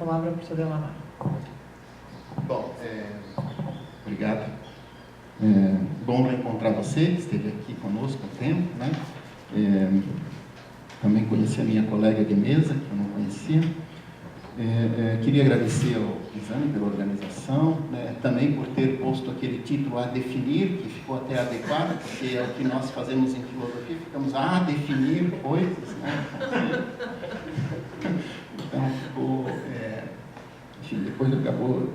palavra ao professor Delamar. Bom, obrigado. Bom reencontrar você, esteve aqui conosco há tempo, né? Também conheci a minha colega de mesa, que eu não conhecia. Queria agradecer ao Pisani pela organização, né? Também por ter posto aquele título a definir, que ficou até adequado, porque é o que nós fazemos em filosofia, ficamos a definir coisas, né? Então ficou, enfim, depois acabou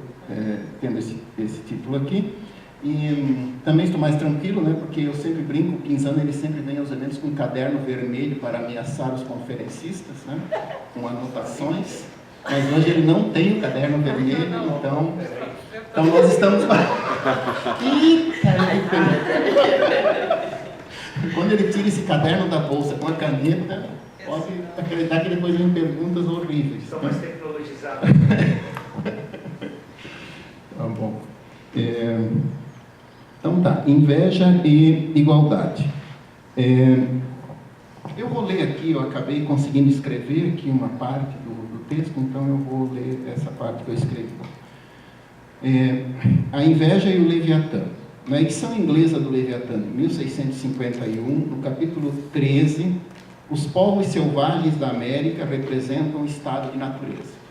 tendo esse título aqui. E também estou mais tranquilo, né, porque eu sempre brinco, o Pinzano ele sempre vem aos eventos com um caderno vermelho para ameaçar os conferencistas, né, com anotações, mas hoje ele não tem o caderno vermelho, então nós estamos... Quando ele tira esse caderno da bolsa com a caneta, pode acreditar que depois vem perguntas horríveis. São mais tecnologizados. Tá bom. Então tá, inveja e igualdade. Eu vou ler aqui, eu acabei conseguindo escrever aqui uma parte do texto, então eu vou ler essa parte que eu escrevi. A inveja e o Leviatã. Na edição inglesa do Leviatã, de 1651, no capítulo 13, os povos selvagens da América representam o estado de natureza.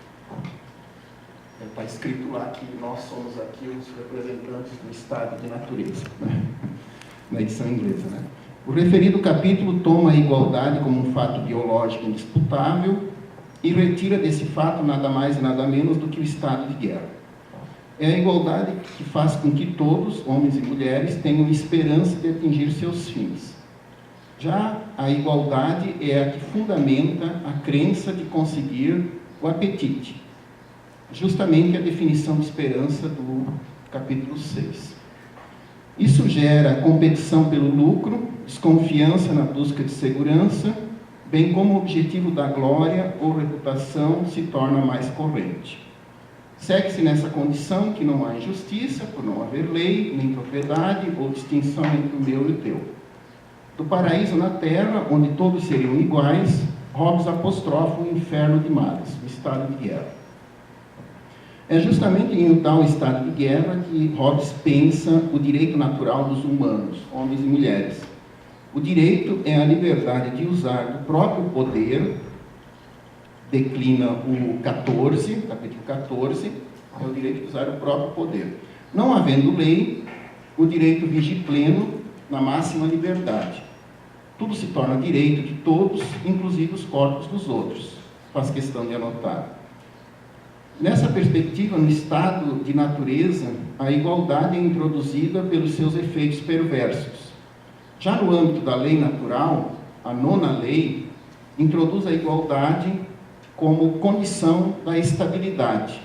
Está escrito lá que nós somos aqui os representantes do estado de natureza, né? Na edição inglesa, né? O referido capítulo toma a igualdade como um fato biológico indisputável e retira desse fato nada mais e nada menos do que o estado de guerra. É a igualdade que faz com que todos, homens e mulheres, tenham esperança de atingir seus fins. Já a igualdade é a que fundamenta a crença de conseguir o apetite. Justamente a definição de esperança do capítulo 6. Isso gera competição pelo lucro, desconfiança na busca de segurança, bem como o objetivo da glória ou reputação se torna mais corrente. Segue-se nessa condição que não há injustiça, por não haver lei, nem propriedade ou distinção entre o meu e o teu. Do paraíso na terra, onde todos seriam iguais, Hobbes apostrofa o inferno de males, o estado de guerra. É justamente em um tal estado de guerra que Hobbes pensa o direito natural dos humanos, homens e mulheres. O direito é a liberdade de usar do próprio poder, declina o 14, capítulo 14, é o direito de usar o próprio poder. Não havendo lei, o direito vige pleno na máxima liberdade. Tudo se torna direito de todos, inclusive os corpos dos outros. Faz questão de anotar. Nessa perspectiva, no estado de natureza, a igualdade é introduzida pelos seus efeitos perversos. Já no âmbito da lei natural, a nona lei introduz a igualdade como condição da estabilidade.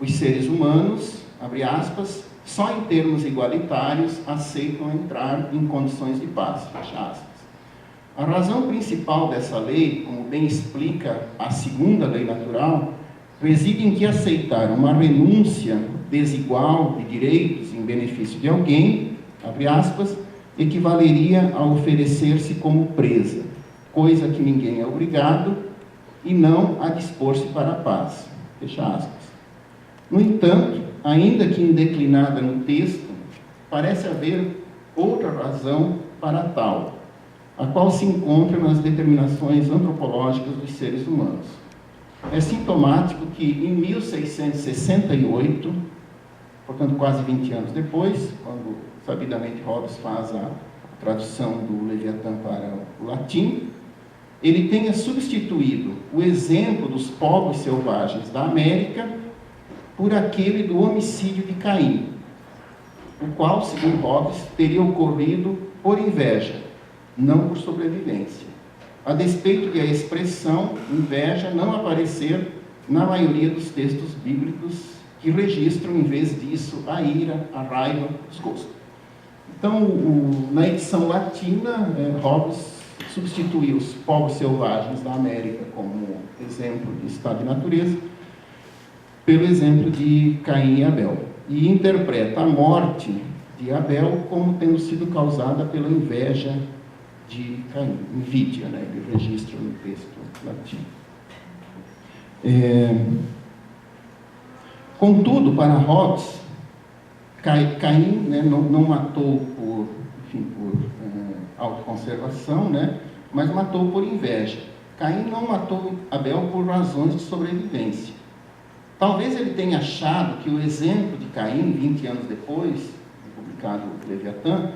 Os seres humanos, abre aspas, só em termos igualitários aceitam entrar em condições de paz, fecha aspas. A razão principal dessa lei, como bem explica a segunda lei natural, reside em que aceitar uma renúncia desigual de direitos em benefício de alguém, abre aspas, equivaleria a oferecer-se como presa, coisa que ninguém é obrigado, e não a dispor-se para a paz, fecha aspas. No entanto, ainda que indeclinada no texto, parece haver outra razão para tal, a qual se encontra nas determinações antropológicas dos seres humanos. É sintomático que, em 1668, portanto quase 20 anos depois, quando sabidamente Hobbes faz a tradução do Leviatã para o latim, ele tenha substituído o exemplo dos povos selvagens da América por aquele do homicídio de Caim, o qual, segundo Hobbes, teria ocorrido por inveja, não por sobrevivência, a despeito de a expressão inveja não aparecer na maioria dos textos bíblicos que registram, em vez disso, a ira, a raiva, o desgosto. Então, na edição latina, Hobbes substituiu os povos selvagens da América como exemplo de estado de natureza pelo exemplo de Caim e Abel, e interpreta a morte de Abel como tendo sido causada pela inveja de Caim, invídia, né? Ele registra no texto latino. Contudo, para Hobbes, Caim, né, não matou por autoconservação, né, mas matou por inveja. Caim não matou Abel por razões de sobrevivência. Talvez ele tenha achado que o exemplo de Caim, 20 anos depois, publicado Leviatã,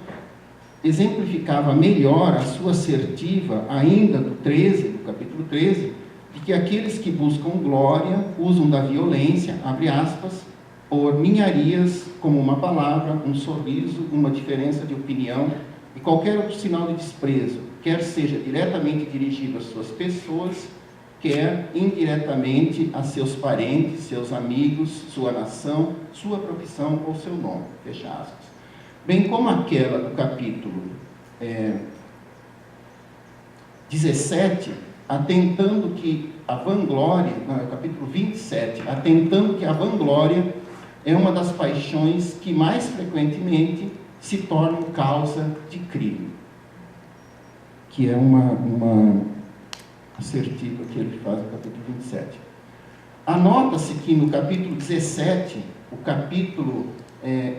exemplificava melhor a sua assertiva, ainda do capítulo 13, de que aqueles que buscam glória usam da violência, abre aspas, por ninharias como uma palavra, um sorriso, uma diferença de opinião e qualquer outro sinal de desprezo, quer seja diretamente dirigido às suas pessoas, quer indiretamente a seus parentes, seus amigos, sua nação, sua profissão ou seu nome, fecha aspas. Bem como aquela do capítulo 17, atentando que a vanglória, capítulo 27, atentando que a vanglória é uma das paixões que mais frequentemente se tornam causa de crime. Que é uma assertiva que ele faz no capítulo 27. Anota-se que no capítulo 17, o capítulo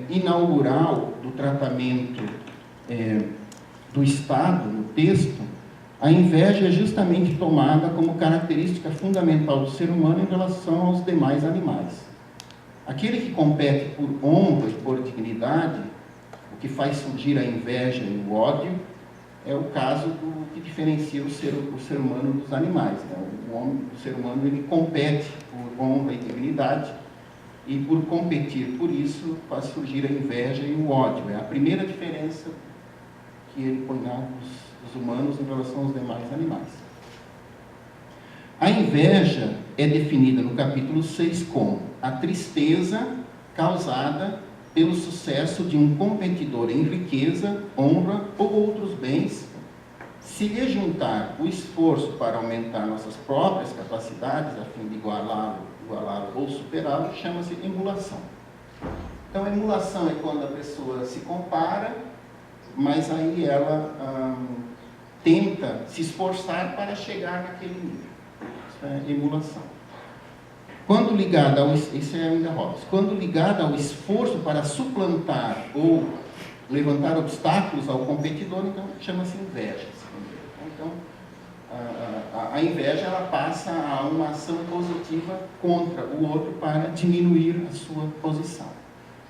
inaugural do tratamento do Estado, no texto, a inveja é justamente tomada como característica fundamental do ser humano em relação aos demais animais. Aquele que compete por honra e por dignidade, o que faz surgir a inveja e o ódio, é o caso do que diferencia o ser humano dos animais. Né? O ser humano ele compete por honra e dignidade, e por competir por isso faz surgir a inveja e o ódio. É a primeira diferença que ele põe dos humanos em relação aos demais animais. A inveja é definida no capítulo 6 como a tristeza causada pelo sucesso de um competidor em riqueza, honra ou outros bens. Se lhe juntar o esforço para aumentar nossas próprias capacidades a fim de igualá-lo ou superá-lo, chama-se emulação. Então, emulação é quando a pessoa se compara, mas aí ela tenta se esforçar para chegar naquele nível. Isso é emulação. Quando ligada isso é ainda Hobbes, quando ligada ao esforço para suplantar ou levantar obstáculos ao competidor, então chama-se inveja. Então, a inveja ela passa a uma ação positiva contra o outro para diminuir a sua posição.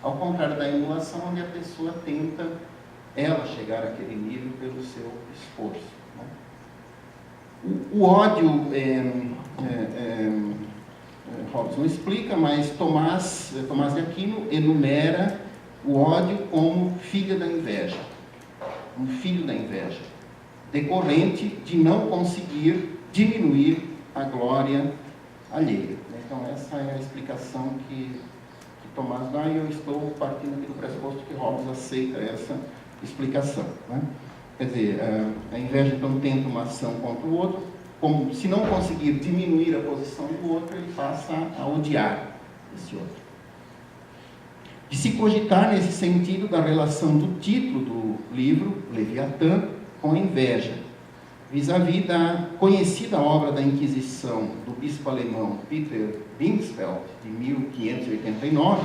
Ao contrário da emulação, onde a pessoa tenta ela chegar àquele nível pelo seu esforço. Né? O ódio, Hobbes não explica, mas Tomás de Aquino enumera o ódio como filho da inveja. Um filho da inveja, decorrente de não conseguir diminuir a glória alheia. Então, essa é a explicação que Tomás dá, e eu estou partindo aqui do pressuposto que Hobbes aceita essa explicação. Né? Quer dizer, a inveja, então, tenta uma ação contra o outro, como se não conseguir diminuir a posição do outro, ele passa a odiar esse outro. De se cogitar nesse sentido da relação do título do livro, Leviatã, com a inveja, vis-à-vis da conhecida obra da Inquisição do bispo alemão Peter Binsfeld, de 1589,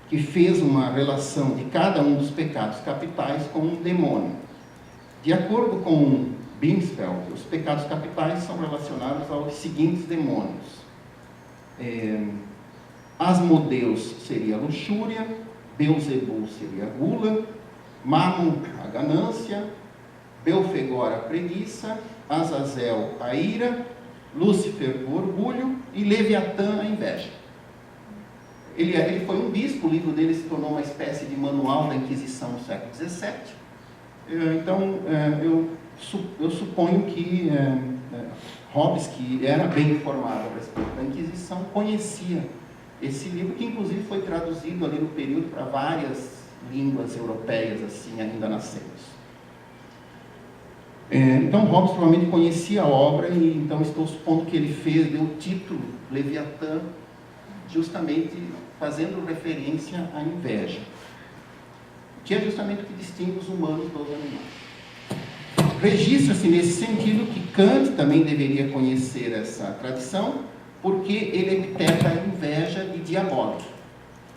que fez uma relação de cada um dos pecados capitais com um demônio. De acordo com Binsfeld, os pecados capitais são relacionados aos seguintes demônios. Asmodeus seria a luxúria, Beelzebul seria a gula, Mammon a ganância, Belfegor a preguiça, Azazel a ira, Lúcifer o orgulho e Leviatã a inveja. Ele foi um bispo, o livro dele se tornou uma espécie de manual da Inquisição no século XVII. Então, eu suponho que Hobbes, que era bem informado a respeito da Inquisição, conhecia esse livro, que inclusive foi traduzido ali no período para várias línguas europeias, assim, ainda nascentes. Então, Hobbes provavelmente conhecia a obra, e então estou supondo que ele deu o título Leviatã, justamente fazendo referência à inveja, que é justamente o que distingue os humanos dos animais. Registra-se nesse sentido que Kant também deveria conhecer essa tradição, porque ele epiteta a inveja de diabólico,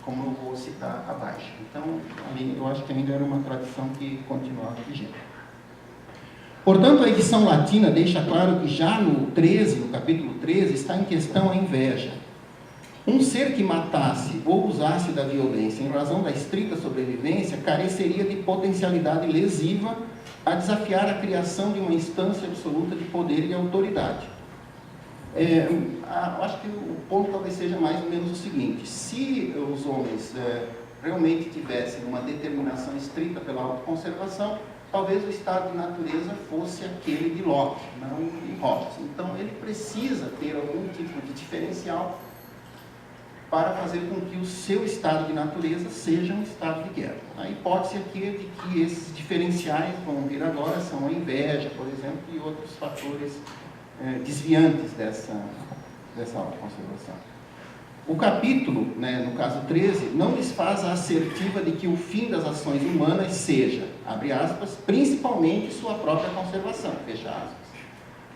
como eu vou citar abaixo. Então, ali eu acho que ainda era uma tradição que continuava vigente. Portanto, a edição latina deixa claro que já no capítulo 13, está em questão a inveja. Um ser que matasse ou usasse da violência em razão da estrita sobrevivência careceria de potencialidade lesiva a desafiar a criação de uma instância absoluta de poder e autoridade. Acho que o ponto talvez seja mais ou menos o seguinte: se os homens realmente tivessem uma determinação estrita pela autoconservação, talvez o estado de natureza fosse aquele de Locke, não de Hobbes. Então ele precisa ter algum tipo de diferencial para fazer com que o seu estado de natureza seja um estado de guerra. A hipótese aqui é de que esses diferenciais, vão vir agora, são a inveja, por exemplo, e outros fatores desviantes dessa autoconservação. O capítulo, no caso 13, não desfaz a assertiva de que o fim das ações humanas seja, abre aspas, principalmente sua própria conservação, fecha aspas.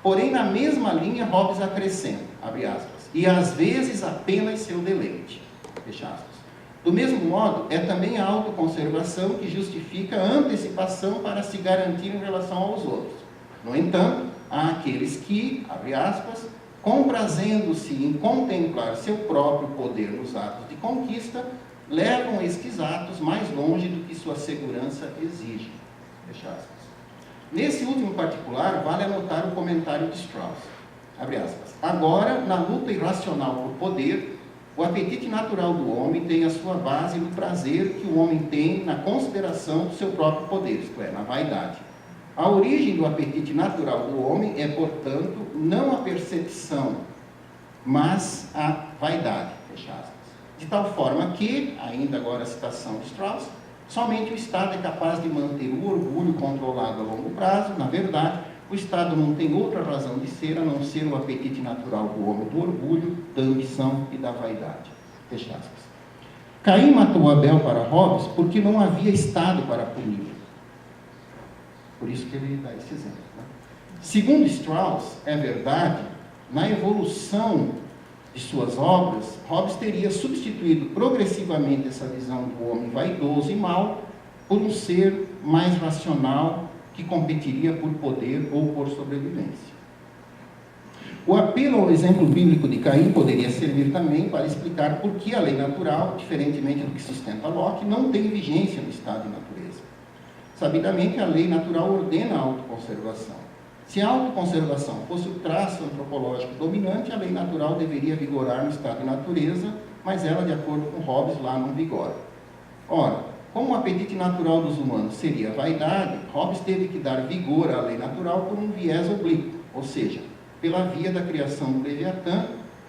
Porém, na mesma linha, Hobbes acrescenta, abre aspas, e às vezes apenas seu deleite, fecha aspas. Do mesmo modo, é também a autoconservação que justifica a antecipação para se garantir em relação aos outros. No entanto, há aqueles que, abre aspas, comprazendo-se em contemplar seu próprio poder nos atos de conquista, levam estes atos mais longe do que sua segurança exige, fecha aspas. Nesse último particular, vale anotar o comentário de Strauss, abre aspas. Agora, na luta irracional por poder, o apetite natural do homem tem a sua base no prazer que o homem tem na consideração do seu próprio poder, isto é, na vaidade. A origem do apetite natural do homem é, portanto, não a percepção, mas a vaidade, fecha aspas. De tal forma que, ainda agora a citação de Strauss, somente o Estado é capaz de manter o orgulho controlado a longo prazo. Na verdade, o Estado não tem outra razão de ser a não ser o apetite natural do homem, do orgulho, da ambição e da vaidade. Fecha aspas. Caim matou Abel para Hobbes porque não havia Estado para puni-lo. Por isso que ele dá esse exemplo. Segundo Strauss, é verdade, na evolução de suas obras, Hobbes teria substituído progressivamente essa visão do homem vaidoso e mau por um ser mais racional, que competiria por poder ou por sobrevivência. O apelo ao exemplo bíblico de Caim poderia servir também para explicar por que a lei natural, diferentemente do que sustenta Locke, não tem vigência no estado de natureza. Sabidamente, a lei natural ordena a autoconservação. Se a autoconservação fosse o traço antropológico dominante, a lei natural deveria vigorar no estado de natureza, mas ela, de acordo com Hobbes, lá não vigora. Ora, como o apetite natural dos humanos seria a vaidade, Hobbes teve que dar vigor à lei natural por um viés oblíquo, ou seja, pela via da criação do Leviatã.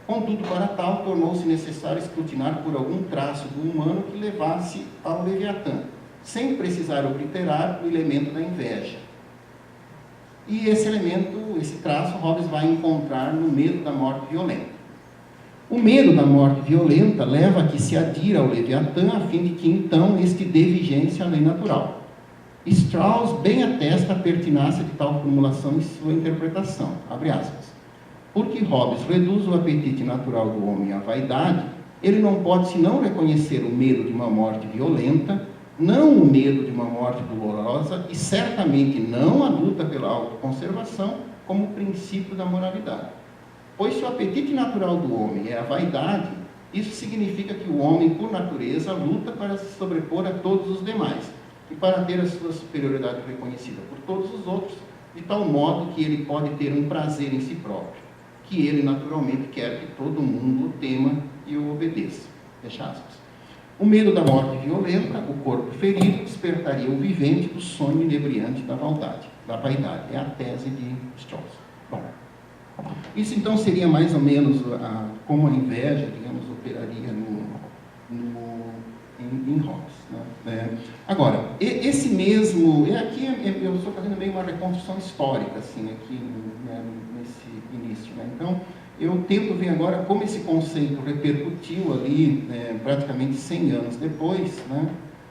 Contudo, para tal, tornou-se necessário escrutinar por algum traço do humano que levasse ao Leviatã, sem precisar obliterar o elemento da inveja. E esse elemento, esse traço, Hobbes vai encontrar no medo da morte violenta. O medo da morte violenta leva a que se adira ao Leviatã, a fim de que, então, este dê vigência à lei natural. Strauss bem atesta a pertinácia de tal formulação em sua interpretação, abre aspas. Porque Hobbes reduz o apetite natural do homem à vaidade, ele não pode senão reconhecer o medo de uma morte violenta, não o medo de uma morte dolorosa e certamente não a luta pela autoconservação como princípio da moralidade. Pois se o apetite natural do homem é a vaidade, isso significa que o homem, por natureza, luta para se sobrepor a todos os demais e para ter a sua superioridade reconhecida por todos os outros, de tal modo que ele pode ter um prazer em si próprio, que ele naturalmente quer que todo mundo o tema e o obedeça. Fecha aspas. O medo da morte violenta, o corpo ferido, despertaria o vivente do sonho inebriante da vaidade. É a tese de Strauss. Bom, isso então seria mais ou menos como a inveja, digamos, operaria em Hobbes. Né? Agora, esse mesmo, aqui eu estou fazendo meio uma reconstrução histórica, assim, aqui nesse início. Né? Então, eu tento ver agora como esse conceito repercutiu ali, praticamente 100 anos depois, né,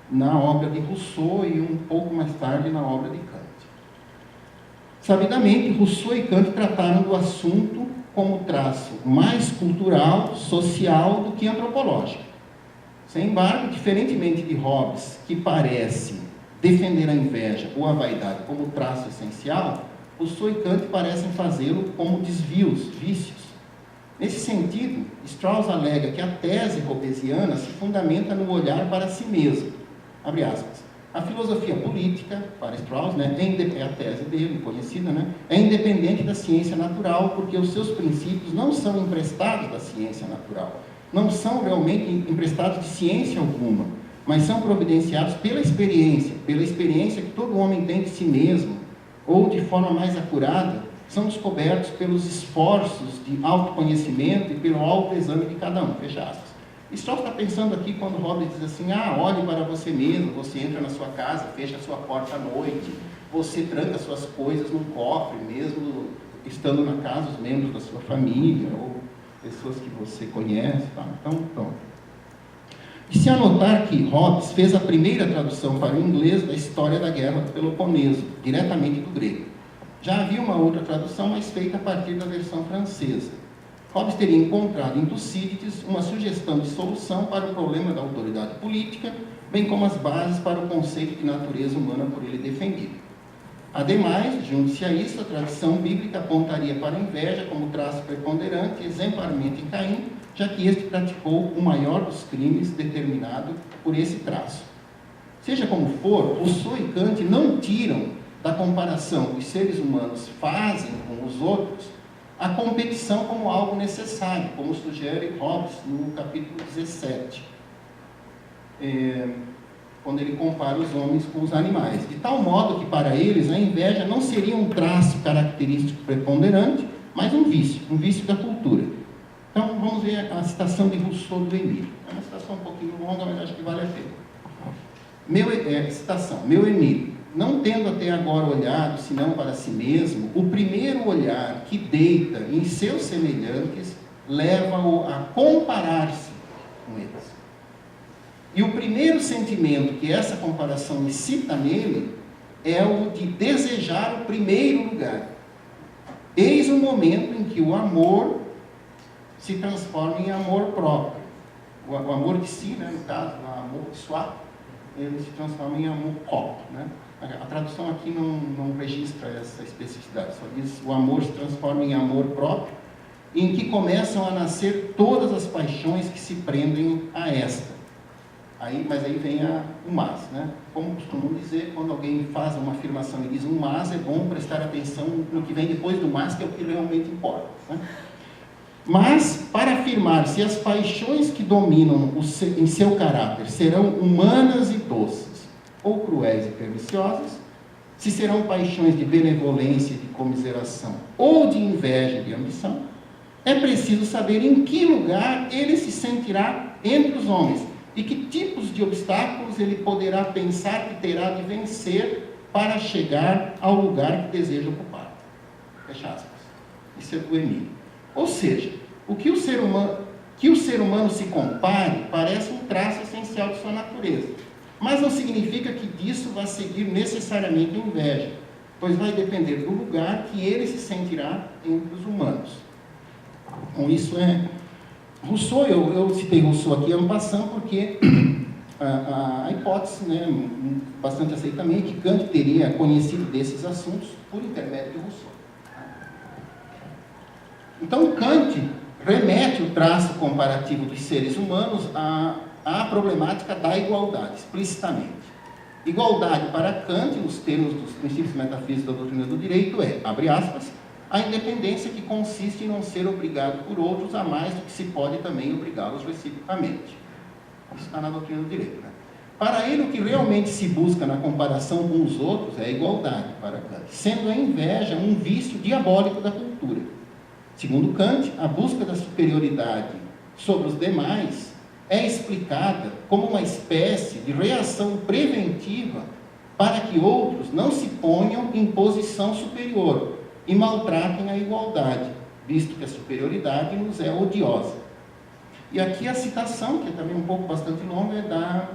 na obra de Rousseau e um pouco mais tarde na obra de Kant. Sabidamente, Rousseau e Kant trataram do assunto como traço mais cultural, social do que antropológico. Sem embargo, diferentemente de Hobbes, que parece defender a inveja ou a vaidade como traço essencial, Rousseau e Kant parecem fazê-lo como desvios, vícios. Nesse sentido, Strauss alega que a tese hobbesiana se fundamenta no olhar para si mesmo. Abre aspas. A filosofia política, para Strauss, é a tese dele, conhecida, é independente da ciência natural, porque os seus princípios não são emprestados da ciência natural, não são realmente emprestados de ciência alguma, mas são providenciados pela experiência que todo homem tem de si mesmo, ou de forma mais acurada, são descobertos pelos esforços de autoconhecimento e pelo autoexame de cada um, fecha aspas. Strauss está pensando aqui quando Hobbes diz assim, olhe para você mesmo, você entra na sua casa, fecha a sua porta à noite, você tranca suas coisas num cofre, mesmo estando na casa os membros da sua família, ou pessoas que você conhece, tá? Então, pronto. E se anotar que Hobbes fez a primeira tradução para o inglês da história da Guerra do Peloponeso, diretamente do grego. Já havia uma outra tradução, mas feita a partir da versão francesa. Hobbes teria encontrado em Tucídides uma sugestão de solução para o problema da autoridade política, bem como as bases para o conceito de natureza humana por ele defendido. Ademais, junto-se a isso, a tradição bíblica apontaria para a inveja como traço preponderante, exemplarmente em Caim, já que este praticou o maior dos crimes determinado por esse traço. Seja como for, Rousseau e Kant não tiram da comparação que os seres humanos fazem com os outros a competição como algo necessário, como sugere Hobbes no capítulo 17, quando ele compara os homens com os animais. De tal modo que, para eles, a inveja não seria um traço característico preponderante, mas um vício da cultura. Então, vamos ver a citação de Rousseau do Emile. É uma citação um pouquinho longa, mas acho que vale a pena. Citação. Meu Emile, não tendo até agora olhado, senão para si mesmo, o primeiro olhar que deita em seus semelhantes, leva-o a comparar-se com eles. E o primeiro sentimento que essa comparação incita nele é o de desejar o primeiro lugar. Eis o momento em que o amor se transforma em amor próprio. O amor de si, no caso, o amor de soi, ele se transforma em amor próprio, A tradução aqui não registra essa especificidade, só diz o amor se transforma em amor próprio, em que começam a nascer todas as paixões que se prendem a esta. Mas aí vem o mas, Como costumam dizer, quando alguém faz uma afirmação e diz um mas, é bom prestar atenção no que vem depois do mas, que é o que realmente importa. Mas, para afirmar se as paixões que dominam em seu caráter serão humanas e doces, ou cruéis e perniciosas, se serão paixões de benevolência e de comiseração, ou de inveja e de ambição, é preciso saber em que lugar ele se sentirá entre os homens, e que tipos de obstáculos ele poderá pensar que terá de vencer para chegar ao lugar que deseja ocupar. Fecha aspas. Isso é do Emile. Ou seja, que o ser humano se compare parece um traço essencial de sua natureza. Mas não significa que disso vá seguir necessariamente a inveja, pois vai depender do lugar que ele se sentirá entre os humanos. Então, isso Rousseau, eu citei Rousseau aqui en passant, porque a hipótese, bastante aceitamente, que Kant teria conhecido desses assuntos por intermédio de Rousseau. Então, Kant remete o traço comparativo dos seres humanos à problemática da igualdade, explicitamente. Igualdade para Kant, nos termos dos princípios metafísicos da doutrina do direito, abre aspas, a independência que consiste em não ser obrigado por outros a mais do que se pode também obrigá-los reciprocamente. Isso está na doutrina do direito. Para ele, o que realmente se busca na comparação com os outros é a igualdade para Kant, sendo a inveja um vício diabólico da cultura. Segundo Kant, a busca da superioridade sobre os demais é explicada como uma espécie de reação preventiva para que outros não se ponham em posição superior e maltratem a igualdade, visto que a superioridade nos é odiosa. E aqui a citação, que é também um pouco bastante longa, é da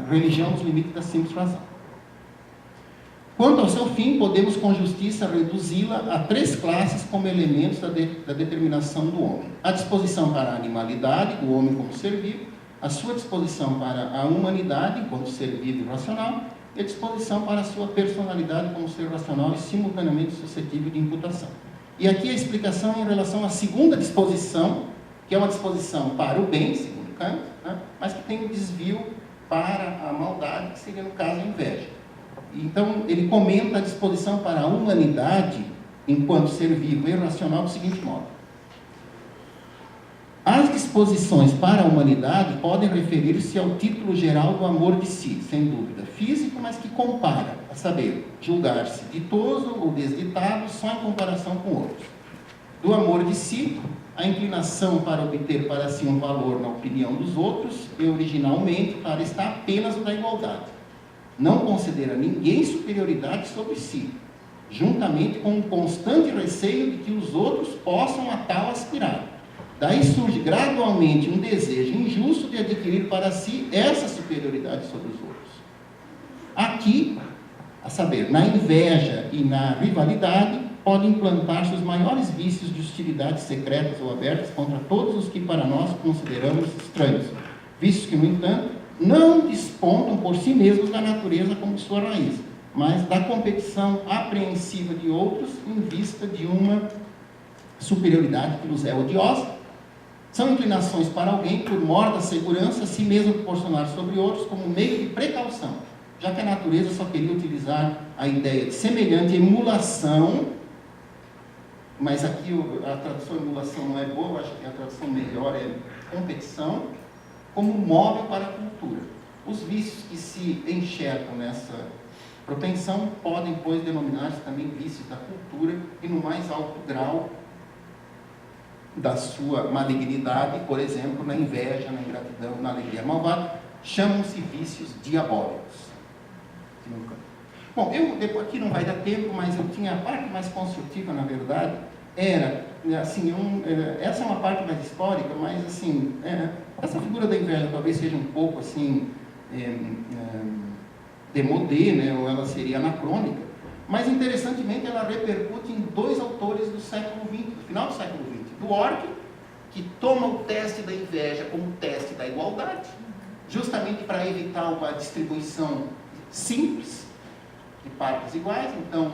Religião nos Limites da Simples Razão. Quanto ao seu fim, podemos com justiça reduzi-la a 3 classes como elementos da determinação do homem. A disposição para a animalidade, do homem como ser vivo, a sua disposição para a humanidade, enquanto ser vivo e racional, e a disposição para a sua personalidade como ser racional e simultaneamente suscetível de imputação. E aqui a explicação em relação à segunda disposição, que é uma disposição para o bem, segundo Kant, né, mas que tem um desvio para a maldade, que seria no caso a inveja. Então, ele comenta a disposição para a humanidade, enquanto ser vivo e racional, do seguinte modo. As disposições para a humanidade podem referir-se ao título geral do amor de si, sem dúvida, físico, mas que compara, a saber, julgar-se ditoso ou desditado só em comparação com outros. Do amor de si, a inclinação para obter para si um valor na opinião dos outros e, originalmente, para estar apenas o da igualdade. Não considera ninguém superioridade sobre si, juntamente com um constante receio de que os outros possam a tal aspirar. Daí surge gradualmente um desejo injusto de adquirir para si essa superioridade sobre os outros. Aqui, a saber, na inveja e na rivalidade, podem implantar-se os maiores vícios de hostilidades secretas ou abertas contra todos os que para nós consideramos estranhos. Vícios que, no entanto, não despontam por si mesmos da natureza como sua raiz, mas da competição apreensiva de outros em vista de uma superioridade que nos é odiosa. São inclinações para alguém por mor da segurança, a si mesmo proporcionar sobre outros como meio de precaução, já que a natureza só queria utilizar a ideia de semelhante emulação, mas aqui a tradução emulação não é boa, eu acho que a tradução melhor é competição, como móvel para a cultura. Os vícios que se enxergam nessa propensão podem, pois, denominar-se também vícios da cultura e, no mais alto grau da sua malignidade, por exemplo, na inveja, na ingratidão, na alegria malvada, chamam-se vícios diabólicos. Bom, aqui não vai dar tempo, mas eu tinha a parte mais construtiva, na verdade, era, assim, essa é uma parte mais histórica, mas, assim, essa figura da inveja talvez seja um pouco, assim, demodê, né, ou ela seria anacrônica, mas, interessantemente, ela repercute em 2 autores do século XX, do final do século XX, do Orque, que toma o teste da inveja como teste da igualdade, justamente para evitar uma distribuição simples, de partes iguais. Então,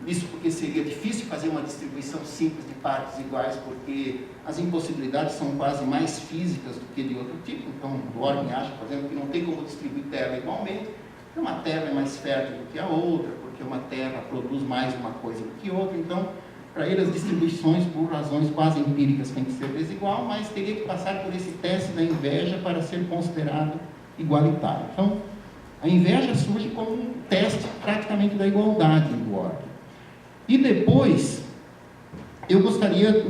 isso porque seria difícil fazer uma distribuição simples de partes iguais, porque as impossibilidades são quase mais físicas do que de outro tipo. Então, o Orkin acha, por exemplo, que não tem como distribuir terra igualmente, porque uma terra é mais fértil do que a outra, porque uma terra produz mais uma coisa do que outra. Então, para ele, as distribuições, por razões quase empíricas, têm que ser desigual, mas teria que passar por esse teste da inveja para ser considerado igualitário. Então, a inveja surge como um teste praticamente da igualdade do Orkin. E depois, eu gostaria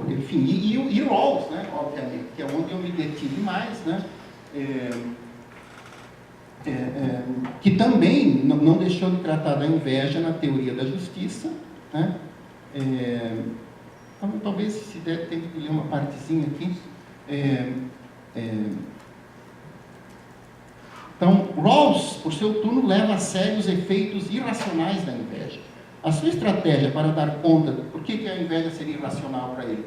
enfim, e Rawls, né, obviamente, que é onde eu me detive mais, né, que também não deixou de tratar da inveja na teoria da justiça, né? Então, talvez, se der tempo de ler uma partezinha aqui. Então, Rawls, por seu turno, leva a sério os efeitos irracionais da inveja. A sua estratégia para dar conta, por que a inveja seria irracional para ele?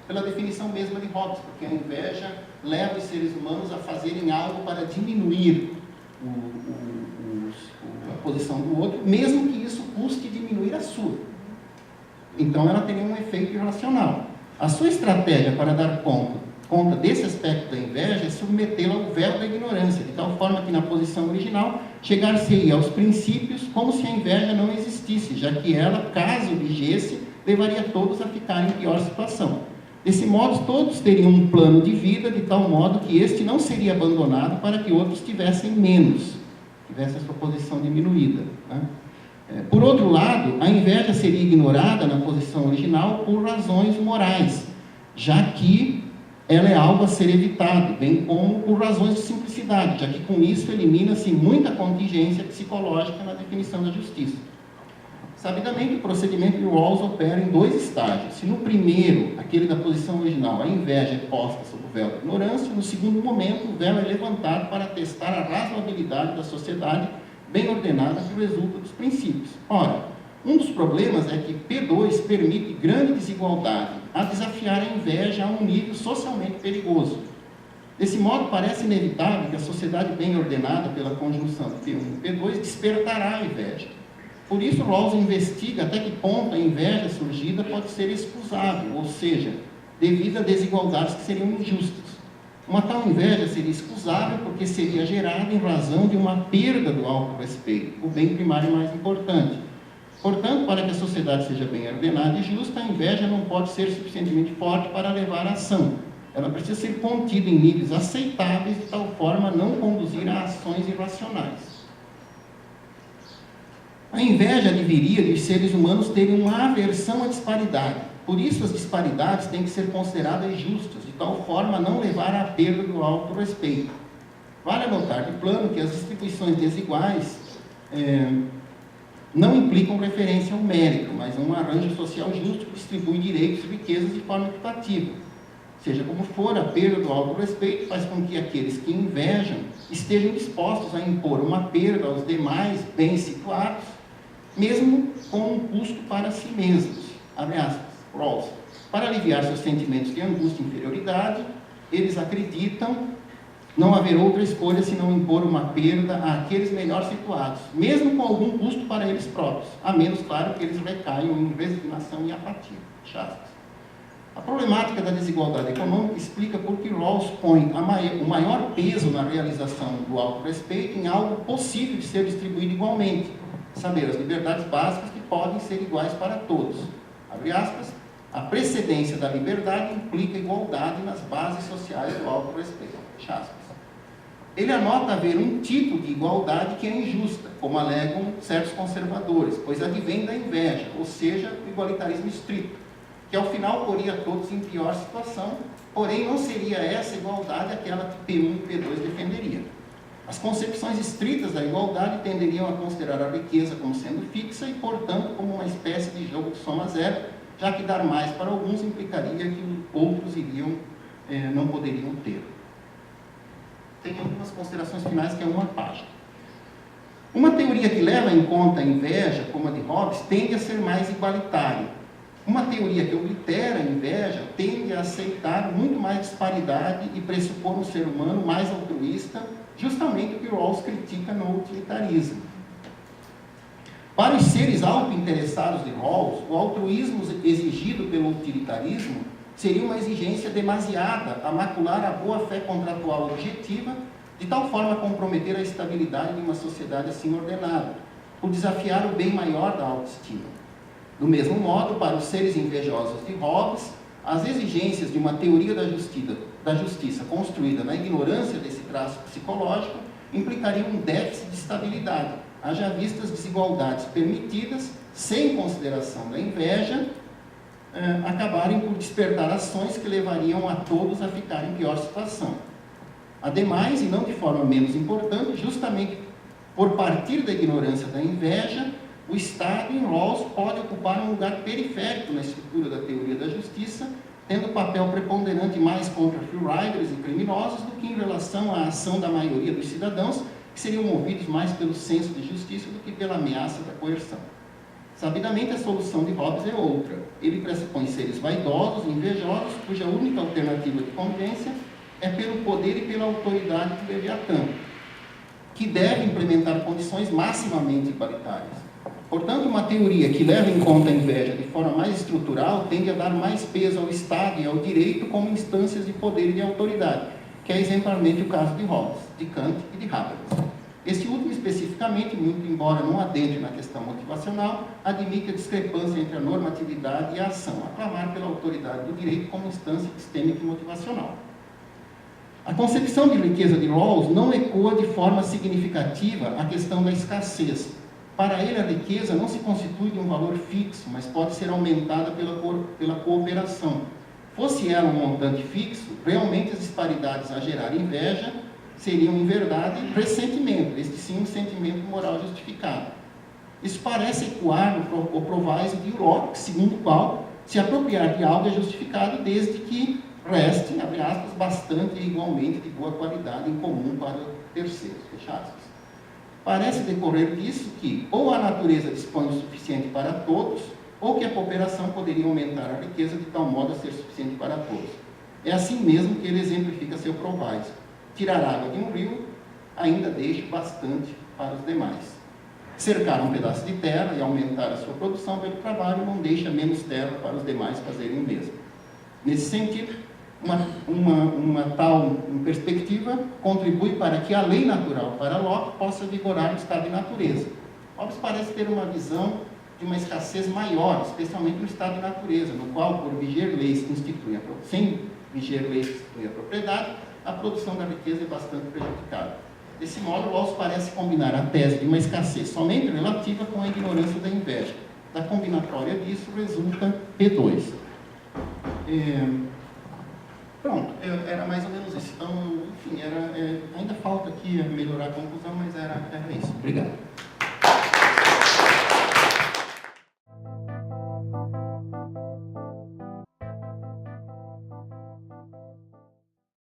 Pela definição mesma de Hobbes, porque a inveja leva os seres humanos a fazerem algo para diminuir a posição do outro, mesmo que isso custe diminuir a sua. Então, ela teria um efeito irracional. A sua estratégia para dar conta desse aspecto da inveja é submetê-la ao véu da ignorância, de tal forma que, na posição original, chegar-se-ia aos princípios como se a inveja não existisse, já que ela, caso vigesse, levaria todos a ficar em pior situação. Desse modo, todos teriam um plano de vida, de tal modo que este não seria abandonado para que outros tivessem menos, tivessem a sua posição diminuída, né? Por outro lado, a inveja seria ignorada na posição original por razões morais, já que ela é algo a ser evitado, bem como por razões de simplicidade, já que com isso elimina-se muita contingência psicológica na definição da justiça. Sabidamente, o procedimento de Rawls opera em 2 estágios. Se no primeiro, aquele da posição original, a inveja é posta sob o véu da ignorância, no segundo momento, o véu é levantado para testar a razoabilidade da sociedade bem ordenada que resulta dos princípios. Ora, um dos problemas é que P2 permite grande desigualdade, a desafiar a inveja a um nível socialmente perigoso. Desse modo, parece inevitável que a sociedade bem ordenada pela conjunção de P1 e P2 despertará a inveja. Por isso, Rawls investiga até que ponto a inveja surgida pode ser excusável, ou seja, devido a desigualdades que seriam injustas. Uma tal inveja seria excusável porque seria gerada em razão de uma perda do autorrespeito, o bem primário mais importante. Portanto, para que a sociedade seja bem ordenada e justa, a inveja não pode ser suficientemente forte para levar à ação. Ela precisa ser contida em níveis aceitáveis de tal forma a não conduzir a ações irracionais. A inveja deveria de seres humanos terem uma aversão à disparidade. Por isso, as disparidades têm que ser consideradas justas, de tal forma a não levar à perda do autorrespeito. Vale anotar de plano que as distribuições desiguais não implicam referência ao mérito, mas um arranjo social justo que distribui direitos e riquezas de forma equitativa. Seja como for, a perda do autorrespeito faz com que aqueles que invejam estejam dispostos a impor uma perda aos demais bem situados, mesmo com um custo para si mesmos. Abre aspas, Rawls. Para aliviar seus sentimentos de angústia e inferioridade, eles acreditam não haver outra escolha senão impor uma perda àqueles melhor situados, mesmo com algum custo para eles próprios, a menos, claro, que eles recaiam em resignação e apatia. Aspas. A problemática da desigualdade econômica explica por que Rawls põe o maior peso na realização do autorrespeito em algo possível de ser distribuído igualmente, saber, as liberdades básicas que podem ser iguais para todos. Abre aspas, a precedência da liberdade implica igualdade nas bases sociais do autorrespeito. Fecha aspas. Ele anota haver um tipo de igualdade que é injusta, como alegam certos conservadores, pois advém da inveja, ou seja, o igualitarismo estrito, que ao final poria todos em pior situação, porém não seria essa igualdade aquela que P1 e P2 defenderia. As concepções estritas da igualdade tenderiam a considerar a riqueza como sendo fixa e, portanto, como uma espécie de jogo de soma zero, já que dar mais para alguns implicaria que outros não poderiam ter. Tem algumas considerações finais que é uma página. Uma teoria que leva em conta a inveja, como a de Hobbes, tende a ser mais igualitária. Uma teoria que oblitera a inveja tende a aceitar muito mais disparidade e pressupor um ser humano mais altruísta, justamente o que Rawls critica no utilitarismo. Para os seres auto-interessados de Rawls, o altruísmo exigido pelo utilitarismo seria uma exigência demasiada a macular a boa-fé contratual objetiva, de tal forma a comprometer a estabilidade de uma sociedade assim ordenada, por desafiar o bem maior da autoestima. Do mesmo modo, para os seres invejosos de Hobbes, as exigências de uma teoria da justiça construída na ignorância desse traço psicológico implicariam um déficit de estabilidade, haja vista as desigualdades permitidas, sem consideração da inveja, acabarem por despertar ações que levariam a todos a ficar em pior situação. Ademais, e não de forma menos importante, justamente por partir da ignorância da inveja, o Estado, em Rawls, pode ocupar um lugar periférico na estrutura da teoria da justiça, tendo papel preponderante mais contra freeriders e criminosos do que em relação à ação da maioria dos cidadãos, que seriam movidos mais pelo senso de justiça do que pela ameaça da coerção. Sabidamente, a solução de Hobbes é outra. Ele pressupõe seres vaidosos e invejosos, cuja única alternativa de convivência é pelo poder e pela autoridade do Leviatã, que deve implementar condições maximamente igualitárias. Portanto, uma teoria que leva em conta a inveja de forma mais estrutural tende a dar mais peso ao Estado e ao direito como instâncias de poder e de autoridade, que é exemplarmente o caso de Hobbes, de Kant e de Habermas. Este último, especificamente, muito embora não adentre na questão motivacional, admite a discrepância entre a normatividade e a ação, a clamar pela autoridade do direito como instância epistêmica e motivacional. A concepção de riqueza de Rawls não ecoa de forma significativa a questão da escassez. Para ele, a riqueza não se constitui de um valor fixo, mas pode ser aumentada pela cooperação. Fosse ela um montante fixo, realmente as disparidades a gerar inveja seriam, em verdade, ressentimento, este sim um sentimento moral justificado. Isso parece ecoar no proviso de Locke, segundo o qual se apropriar de algo é justificado desde que reste, abre aspas, bastante e igualmente de boa qualidade em comum para terceiros, fecha aspas. Parece decorrer disso que ou a natureza dispõe o suficiente para todos, ou que a cooperação poderia aumentar a riqueza de tal modo a ser suficiente para todos. É assim mesmo que ele exemplifica seu provádio. Tirar água de um rio ainda deixa bastante para os demais. Cercar um pedaço de terra e aumentar a sua produção pelo trabalho não deixa menos terra para os demais fazerem o mesmo. Nesse sentido, uma tal perspectiva contribui para que a lei natural para Locke possa vigorar no estado de natureza. Hobbes parece ter uma visão de uma escassez maior, especialmente no estado de natureza, no qual, por viger leis que instituem sem viger leis que instituem a propriedade, a produção da riqueza é bastante prejudicada. Desse modo, Rawls parece combinar a tese de uma escassez somente relativa com a ignorância da inveja. Da combinatória disso resulta P2. Pronto, era mais ou menos isso. Então, enfim, ainda falta aqui melhorar a conclusão, mas era isso. Obrigado.